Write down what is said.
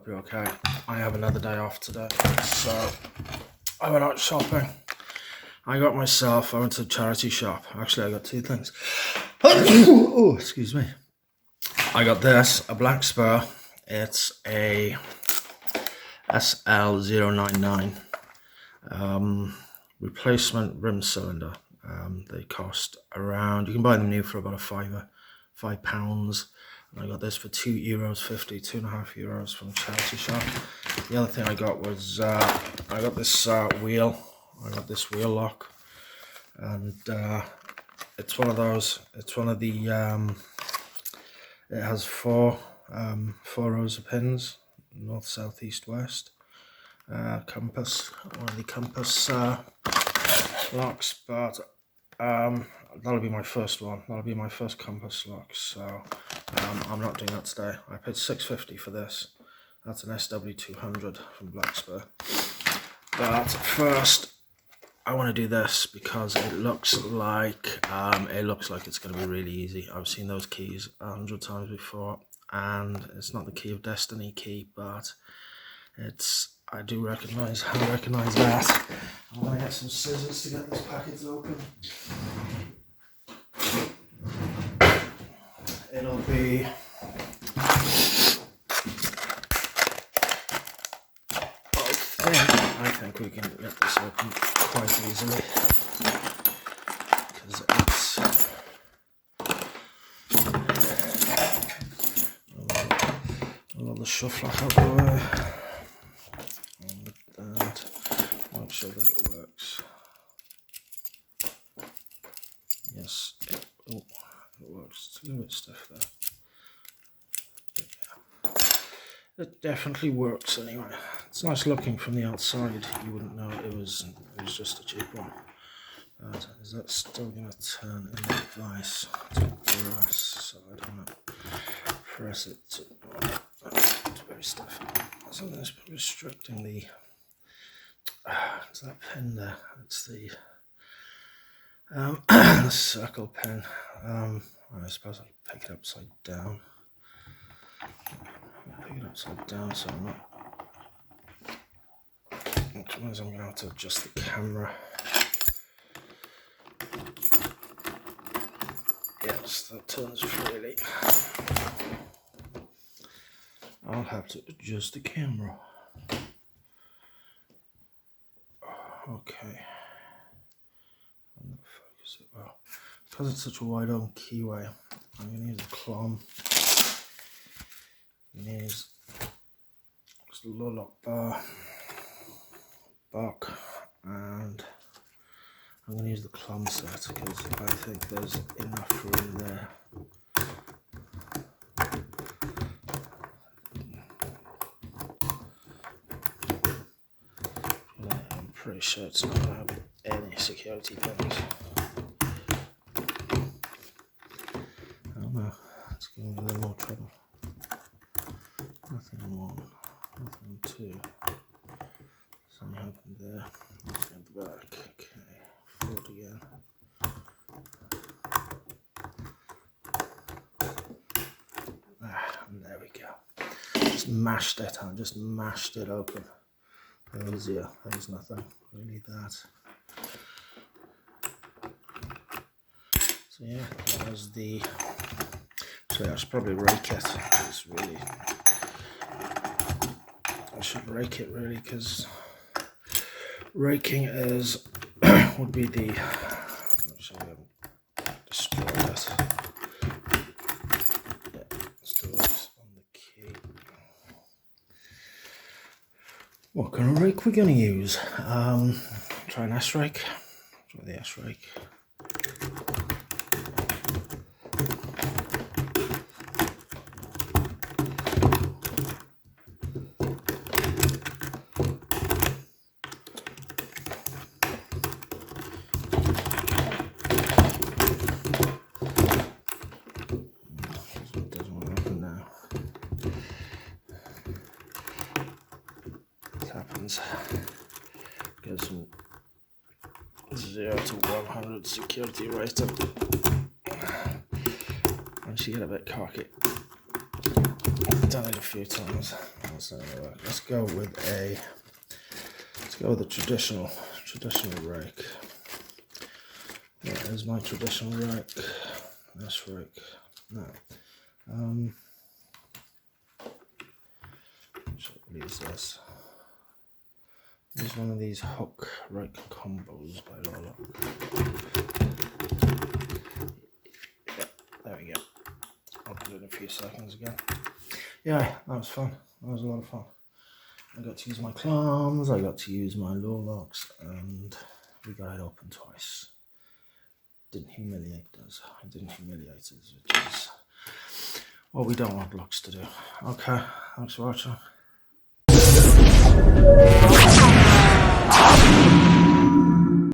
hope you're okay. I have another day off today, so I went out shopping. I went to a charity shop. Actually, I got two things. Oh, excuse me. I got this, a BlackSpur. It's a SL099 replacement rim cylinder. They cost around, you can buy them new for about a £5. And I got this for €2.50, €2.50 from a charity shop. The other thing I got was I got this wheel. I got this wheel lock, and it's one of those. It's one of the. It has four rows of pins: north, south, east, west. Compass, one of the compass locks, but that'll be my first one. That'll be my first compass lock. So I'm not doing that today. I paid £6.50 for this. That's an SW200 from BlackSpur. But first, I want to do this because it looks like it's going to be really easy. I've seen those keys 100 times before, and it's not the key of destiny key, but it's. I recognize that. I'm going to get some scissors to get this package open. It'll be I think we can get this open quite easily because it's a lot of the shuffle out the way. And make sure that it works. Yes, it works. It's a little bit stiff there. Yeah. It definitely works anyway. It's nice looking from the outside. You wouldn't know it was just a cheap one. But is that still going to turn in the vise to brass? So I don't want to press it too much. It's very stiff. Something's restricting the. It's that pin there. It's the the circle pin. I suppose I'll pick it upside down. Pick it upside down so I'm not. Which means I'm going to have to adjust the camera. Yes, that turns freely. I'll have to adjust the camera. Okay. I'm not focus it well. Because it's such a wide open keyway, I'm going to use a clomb. Use just a low lock bar, buck, and I'm going to use the clomb set because I think there's enough room there. I'm pretty sure it's not going to have any security pins. Oh no, it's giving me a little more trouble. Nothing on one, nothing on two. Something happened there. Let's get the back. Okay, forward again. And there we go. Just mashed it. I just mashed it open. There's nothing really that. So yeah, that was the. So I should probably rake it. It's really. I should rake it really because raking is would be the. I'm sure we haven't destroyed it. Yeah, still works on the key. What kind of rake we're going to use? Try an S rake. Try the S rake. Happens. Gives them 0 to 100 security rating. Once you get a bit cocky, I've done it a few times. That's not gonna work. Let's go with a traditional rake. There's my traditional rake. This rake. Now, use this. Use one of these hook rake combos by Lola. Yeah, there we go. I'll do it in a few seconds again. Yeah, that was fun. That was a lot of fun. I got to use my clams, I got to use my low locks, and we got it open twice. Didn't humiliate us. I didn't humiliate us, which is what we don't want locks to do. Okay, thanks for watching.